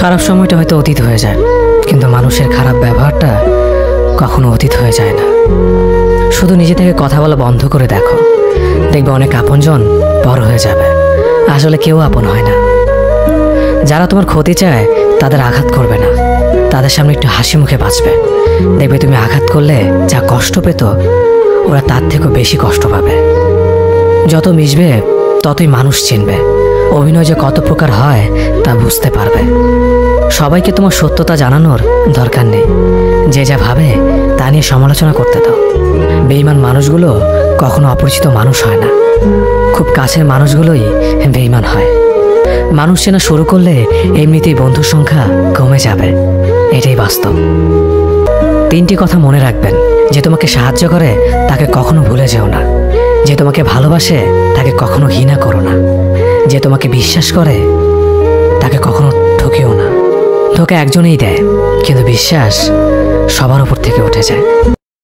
খারাপ সময়টা হয়তো অতীত হয়ে যায়, কিন্তু মানুষের খারাপ ব্যবহারটা কখনো অতীত হয়ে যায় না। শুধু নিজে থেকে কথা বলা বন্ধ করে দেখো, দেখবে অনেক আপনজন পর হয়ে যাবে। আসলে কেউ আপন হয় না। যারা তোমার ক্ষতি চায় তাদের আঘাত করবে না, তাদের সামনে একটু হাসি মুখে বাঁচবে। দেখবে তুমি আঘাত করলে যা কষ্ট পেত, ওরা তার থেকেও বেশি কষ্ট পাবে। যত মিশবে ততই মানুষ চিনবে, অভিনয় যে কত প্রকার হয় তা বুঝতে পারবে। সবাইকে তোমার সত্যতা জানানোর দরকার নেই, যে যা ভাবে তা নিয়ে সমালোচনা করতে দাও। বেঈমান মানুষগুলো কখনো অপরিচিত মানুষ হয় না, খুব কাছের মানুষগুলোই বেঈমান হয়। মানুষ চেনা শুরু করলে এমনিতেই বন্ধুর সংখ্যা কমে যাবে, এটাই বাস্তব। 3টি কথা মনে রাখবেন: যে তোমাকে সাহায্য করে তাকে কখনো ভুলে যেও না, যে তোমাকে ভালোবাসে তাকে কখনো ঘৃণা করো না, যে তোমাকে বিশ্বাস করে তাকে কখনো ঠকিও না। ধোঁকা একজনেই দেয়, কিন্তু বিশ্বাস সবার উপর থেকে উঠে যায়।